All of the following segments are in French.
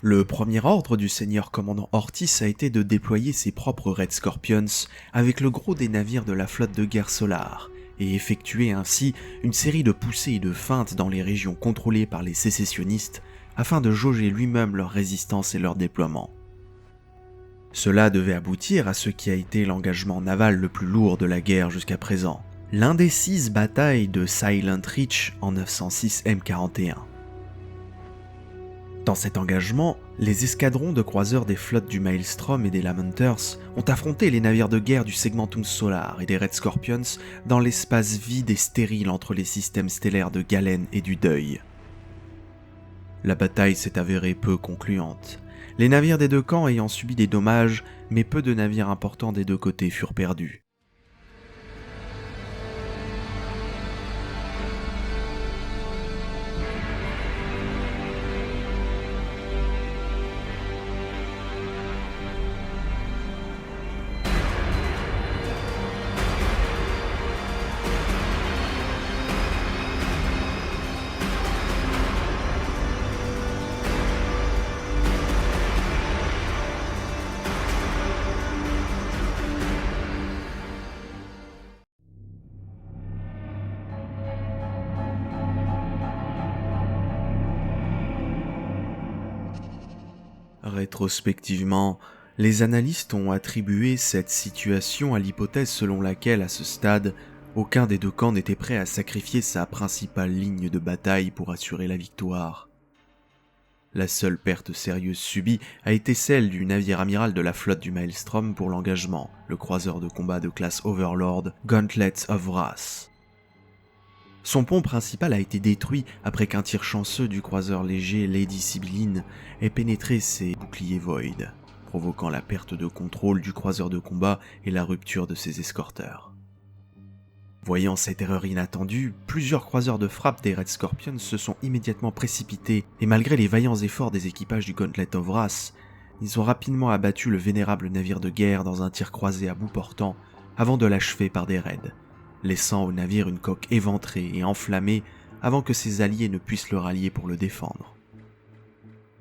Le premier ordre du seigneur commandant Ortis a été de déployer ses propres Red Scorpions avec le gros des navires de la flotte de guerre Solar, et effectuer ainsi une série de poussées et de feintes dans les régions contrôlées par les sécessionnistes afin de jauger lui-même leur résistance et leur déploiement. Cela devait aboutir à ce qui a été l'engagement naval le plus lourd de la guerre jusqu'à présent, l'indécise bataille de Silent Reach en 906 M41. Dans cet engagement, les escadrons de croiseurs des flottes du Maelstrom et des Lamenters ont affronté les navires de guerre du Segmentum Solar et des Red Scorpions dans l'espace vide et stérile entre les systèmes stellaires de Galen et du Deuil. La bataille s'est avérée peu concluante, les navires des deux camps ayant subi des dommages, mais peu de navires importants des deux côtés furent perdus. Rétrospectivement, les analystes ont attribué cette situation à l'hypothèse selon laquelle, à ce stade, aucun des deux camps n'était prêt à sacrifier sa principale ligne de bataille pour assurer la victoire. La seule perte sérieuse subie a été celle du navire amiral de la flotte du Maelstrom pour l'engagement, le croiseur de combat de classe Overlord, Gauntlet of Wrath. Son pont principal a été détruit après qu'un tir chanceux du croiseur léger Lady Sibylline ait pénétré ses boucliers Void, provoquant la perte de contrôle du croiseur de combat et la rupture de ses escorteurs. Voyant cette erreur inattendue, plusieurs croiseurs de frappe des Red Scorpions se sont immédiatement précipités et malgré les vaillants efforts des équipages du Gauntlet of Wrath, ils ont rapidement abattu le vénérable navire de guerre dans un tir croisé à bout portant avant de l'achever par des raids, laissant au navire une coque éventrée et enflammée avant que ses alliés ne puissent le rallier pour le défendre.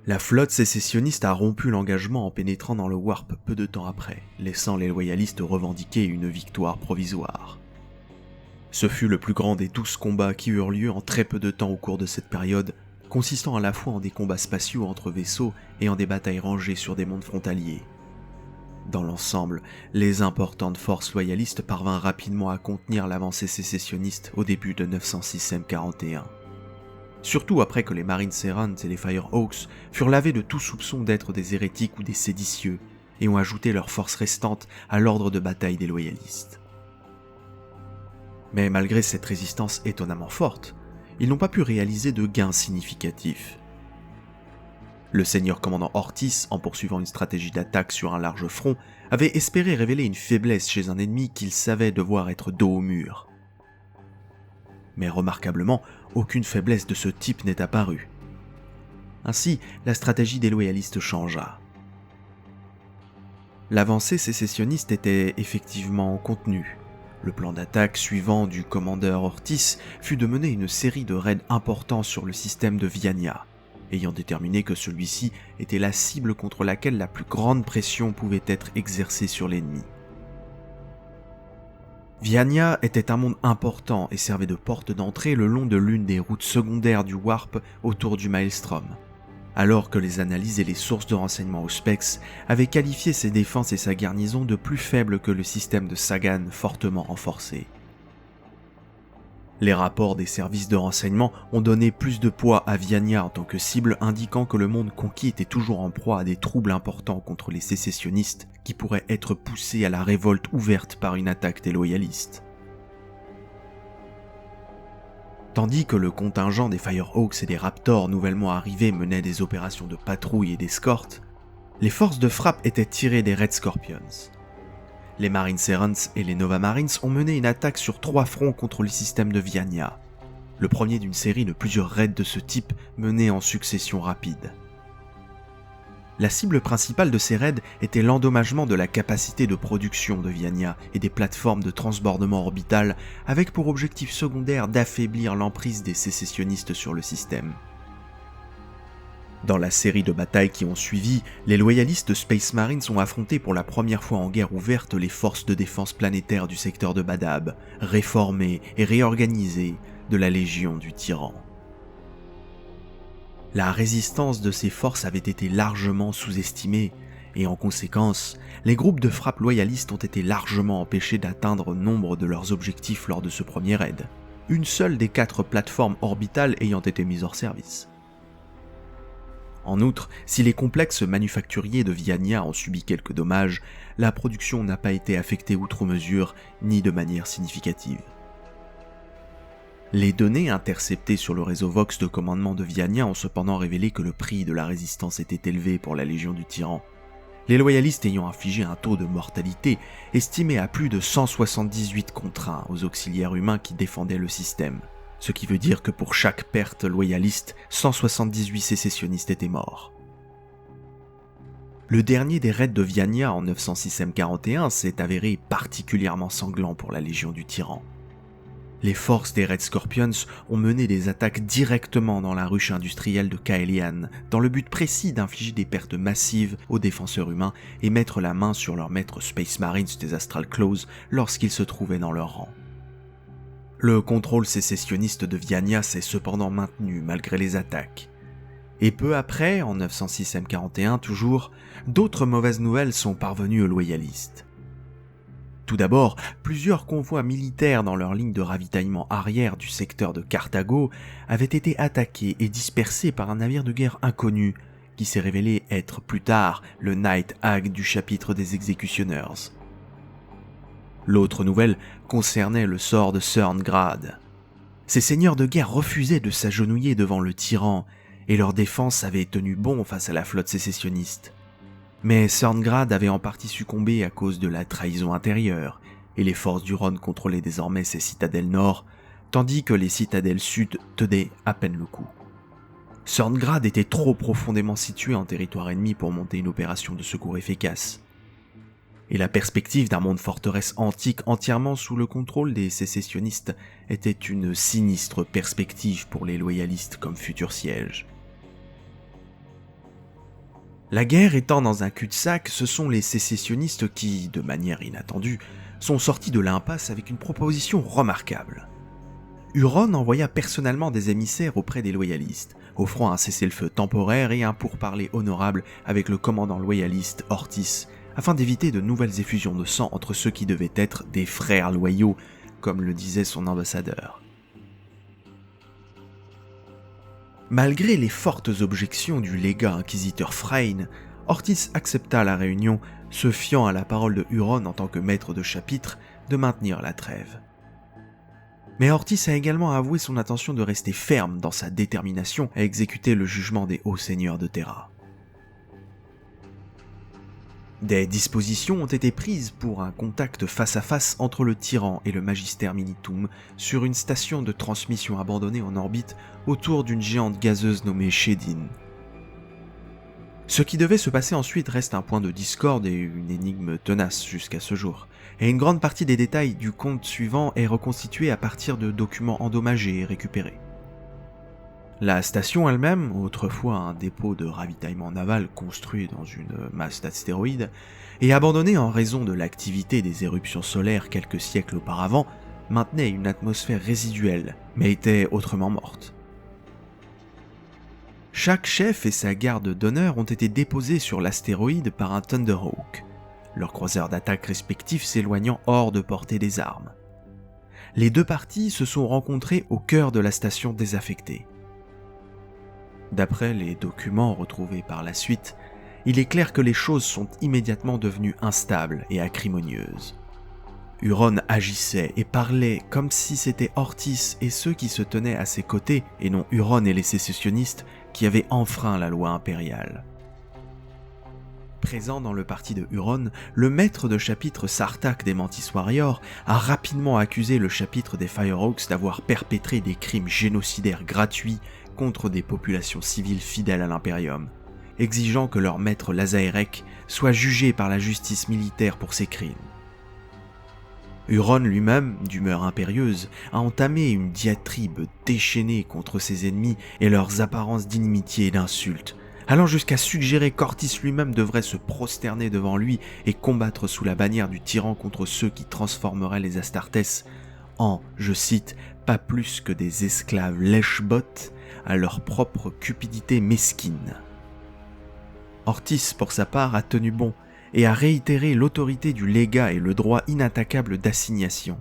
La flotte sécessionniste a rompu l'engagement en pénétrant dans le Warp peu de temps après, laissant les loyalistes revendiquer une victoire provisoire. Ce fut le plus grand des 12 combats qui eurent lieu en très peu de temps au cours de cette période, consistant à la fois en des combats spatiaux entre vaisseaux et en des batailles rangées sur des mondes frontaliers. Dans l'ensemble, les importantes forces loyalistes parvinrent rapidement à contenir l'avancée sécessionniste au début de 906 M41. Surtout après que les Marines Errant et les Firehawks furent lavés de tout soupçon d'être des hérétiques ou des séditieux et ont ajouté leurs forces restantes à l'ordre de bataille des loyalistes. Mais malgré cette résistance étonnamment forte, ils n'ont pas pu réaliser de gains significatifs. Le seigneur commandant Ortis, en poursuivant une stratégie d'attaque sur un large front, avait espéré révéler une faiblesse chez un ennemi qu'il savait devoir être dos au mur. Mais remarquablement, aucune faiblesse de ce type n'est apparue. Ainsi, la stratégie des loyalistes changea. L'avancée sécessionniste était effectivement contenue. Le plan d'attaque suivant du commandeur Ortis fut de mener une série de raids importants sur le système de Viania, ayant déterminé que celui-ci était la cible contre laquelle la plus grande pression pouvait être exercée sur l'ennemi. Viania était un monde important et servait de porte d'entrée le long de l'une des routes secondaires du Warp autour du Maelstrom, alors que les analyses et les sources de renseignements Auspex avaient qualifié ses défenses et sa garnison de plus faibles que le système de Sagan fortement renforcé. Les rapports des services de renseignement ont donné plus de poids à Viania en tant que cible, indiquant que le monde conquis était toujours en proie à des troubles importants contre les sécessionnistes qui pourraient être poussés à la révolte ouverte par une attaque des loyalistes. Tandis que le contingent des Firehawks et des Raptors nouvellement arrivés menait des opérations de patrouille et d'escorte, les forces de frappe étaient tirées des Red Scorpions. Les Marines Errants et les Nova Marines ont mené une attaque sur 3 fronts contre le système de Viania, le premier d'une série de plusieurs raids de ce type menés en succession rapide. La cible principale de ces raids était l'endommagement de la capacité de production de Viania et des plateformes de transbordement orbital, avec pour objectif secondaire d'affaiblir l'emprise des sécessionnistes sur le système. Dans la série de batailles qui ont suivi, les loyalistes Space Marines ont affronté pour la première fois en guerre ouverte les forces de défense planétaire du secteur de Badab, réformées et réorganisées de la Légion du Tyran. La résistance de ces forces avait été largement sous-estimée, et en conséquence, les groupes de frappe loyalistes ont été largement empêchés d'atteindre nombre de leurs objectifs lors de ce premier raid, une seule des 4 plateformes orbitales ayant été mise hors service. En outre, si les complexes manufacturiers de Viania ont subi quelques dommages, la production n'a pas été affectée outre mesure, ni de manière significative. Les données interceptées sur le réseau Vox de commandement de Viania ont cependant révélé que le prix de la résistance était élevé pour la Légion du Tyran, les loyalistes ayant infligé un taux de mortalité estimé à plus de 178 contre 1 aux auxiliaires humains qui défendaient le système. Ce qui veut dire que pour chaque perte loyaliste, 178 sécessionnistes étaient morts. Le dernier des raids de Viania en 906 M41 s'est avéré particulièrement sanglant pour la Légion du Tyran. Les forces des Red Scorpions ont mené des attaques directement dans la ruche industrielle de Kaelian, dans le but précis d'infliger des pertes massives aux défenseurs humains et mettre la main sur leurs maîtres Space Marines des Astral Claws lorsqu'ils se trouvaient dans leur rang. Le contrôle sécessionniste de Viania s'est cependant maintenu malgré les attaques. Et peu après, en 906 M41 toujours, d'autres mauvaises nouvelles sont parvenues aux loyalistes. Tout d'abord, plusieurs convois militaires dans leur ligne de ravitaillement arrière du secteur de Carthago avaient été attaqués et dispersés par un navire de guerre inconnu, qui s'est révélé être plus tard le Night Hag du chapitre des Executioners. L'autre nouvelle concernait le sort de Cerngrad. Ces seigneurs de guerre refusaient de s'agenouiller devant le tyran, et leur défense avait tenu bon face à la flotte sécessionniste. Mais Cerngrad avait en partie succombé à cause de la trahison intérieure, et les forces du Rhône contrôlaient désormais ses citadelles nord, tandis que les citadelles sud tenaient à peine le coup. Cerngrad était trop profondément situé en territoire ennemi pour monter une opération de secours efficace. Et la perspective d'un monde forteresse antique entièrement sous le contrôle des sécessionnistes était une sinistre perspective pour les loyalistes comme futur siège. La guerre étant dans un cul-de-sac, ce sont les sécessionnistes qui, de manière inattendue, sont sortis de l'impasse avec une proposition remarquable. Huron envoya personnellement des émissaires auprès des loyalistes, offrant un cessez-le-feu temporaire et un pourparler honorable avec le commandant loyaliste Ortis, afin d'éviter de nouvelles effusions de sang entre ceux qui devaient être des frères loyaux, comme le disait son ambassadeur. Malgré les fortes objections du légat inquisiteur Freyne, Ortis accepta la réunion, se fiant à la parole de Huron en tant que maître de chapitre de maintenir la trêve. Mais Ortis a également avoué son intention de rester ferme dans sa détermination à exécuter le jugement des hauts seigneurs de Terra. Des dispositions ont été prises pour un contact face à face entre le tyran et le Magister Minitum sur une station de transmission abandonnée en orbite autour d'une géante gazeuse nommée Shedin. Ce qui devait se passer ensuite reste un point de discorde et une énigme tenace jusqu'à ce jour, et une grande partie des détails du conte suivant est reconstituée à partir de documents endommagés et récupérés. La station elle-même, autrefois un dépôt de ravitaillement naval construit dans une masse d'astéroïdes, et abandonnée en raison de l'activité des éruptions solaires quelques siècles auparavant, maintenait une atmosphère résiduelle, mais était autrement morte. Chaque chef et sa garde d'honneur ont été déposés sur l'astéroïde par un Thunderhawk, leurs croiseurs d'attaque respectifs s'éloignant hors de portée des armes. Les deux parties se sont rencontrées au cœur de la station désaffectée. D'après les documents retrouvés par la suite, il est clair que les choses sont immédiatement devenues instables et acrimonieuses. Huron agissait et parlait comme si c'était Ortis et ceux qui se tenaient à ses côtés, et non Huron et les sécessionnistes, qui avaient enfreint la loi impériale. Présent dans le parti de Huron, le maître de chapitre Sartak des Mantis Warriors a rapidement accusé le chapitre des Firehawks d'avoir perpétré des crimes génocidaires gratuits contre des populations civiles fidèles à l'Imperium, exigeant que leur maître Lazaerek soit jugé par la justice militaire pour ces crimes. Huron lui-même, d'humeur impérieuse, a entamé une diatribe déchaînée contre ses ennemis et leurs apparences d'inimitié et d'insultes, allant jusqu'à suggérer qu'Ortis lui-même devrait se prosterner devant lui et combattre sous la bannière du tyran contre ceux qui transformeraient les Astartes en, je cite, pas plus que des esclaves lèche-bottes à leur propre cupidité mesquine. Ortis, pour sa part, a tenu bon et a réitéré l'autorité du légat et le droit inattaquable d'assignation.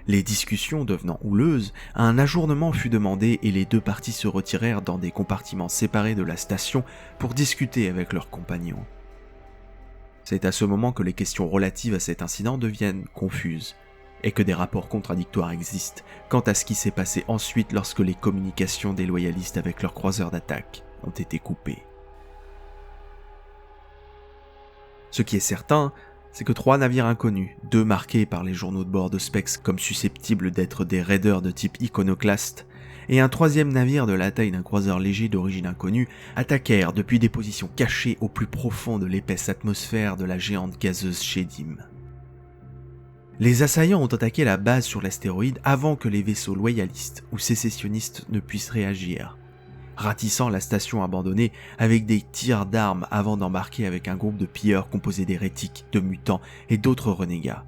Les discussions devenant houleuses, un ajournement fut demandé et les deux parties se retirèrent dans des compartiments séparés de la station pour discuter avec leurs compagnons. C'est à ce moment que les questions relatives à cet incident deviennent confuses, et que des rapports contradictoires existent quant à ce qui s'est passé ensuite lorsque les communications des loyalistes avec leurs croiseurs d'attaque ont été coupées. Ce qui est certain, c'est que 3 navires inconnus, 2 marqués par les journaux de bord de Spex comme susceptibles d'être des raiders de type iconoclaste, et un 3e navire de la taille d'un croiseur léger d'origine inconnue, attaquèrent depuis des positions cachées au plus profond de l'épaisse atmosphère de la géante gazeuse Shedim. Les assaillants ont attaqué la base sur l'astéroïde avant que les vaisseaux loyalistes ou sécessionnistes ne puissent réagir, ratissant la station abandonnée avec des tirs d'armes avant d'embarquer avec un groupe de pilleurs composé d'hérétiques, de mutants et d'autres renégats.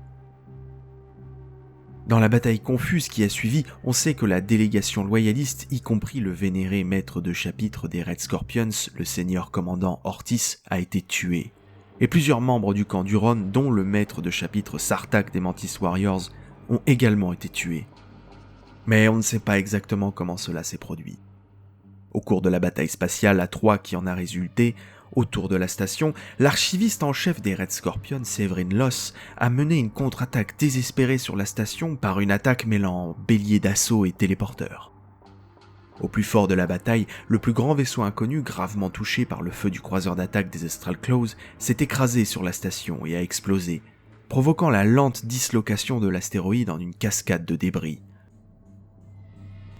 Dans la bataille confuse qui a suivi, on sait que la délégation loyaliste, y compris le vénéré maître de chapitre des Red Scorpions, le seigneur commandant Ortis, a été tué. Et plusieurs membres du camp d'Huron, dont le maître de chapitre Sartaq des Mantis Warriors, ont également été tués. Mais on ne sait pas exactement comment cela s'est produit. Au cours de la bataille spatiale à 3 qui en a résulté, autour de la station, l'archiviste en chef des Red Scorpions, Severin Loss, a mené une contre-attaque désespérée sur la station par une attaque mêlant bélier d'assaut et téléporteur. Au plus fort de la bataille, le plus grand vaisseau inconnu, gravement touché par le feu du croiseur d'attaque des Astral Claws, s'est écrasé sur la station et a explosé, provoquant la lente dislocation de l'astéroïde en une cascade de débris.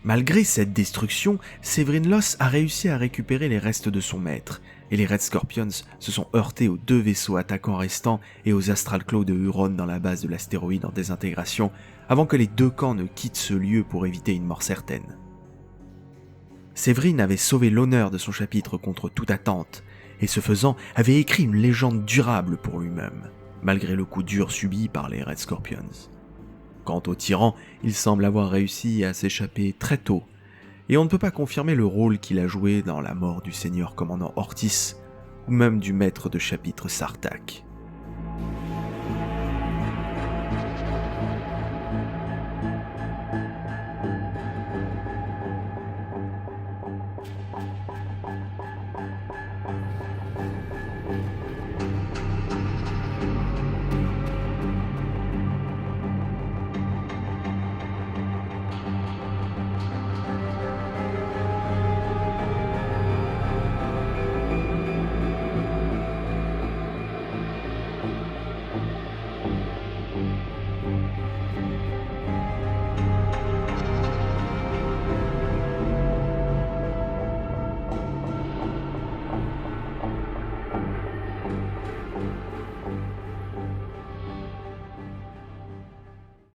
Malgré cette destruction, Severin Loss a réussi à récupérer les restes de son maître, et les Red Scorpions se sont heurtés aux 2 vaisseaux attaquants restants et aux Astral Claws de Huron dans la base de l'astéroïde en désintégration, avant que les 2 camps ne quittent ce lieu pour éviter une mort certaine. Severin avait sauvé l'honneur de son chapitre contre toute attente, et ce faisant avait écrit une légende durable pour lui-même, malgré le coup dur subi par les Red Scorpions. Quant au tyran, il semble avoir réussi à s'échapper très tôt, et on ne peut pas confirmer le rôle qu'il a joué dans la mort du seigneur commandant Ortis, ou même du maître de chapitre Sartaq.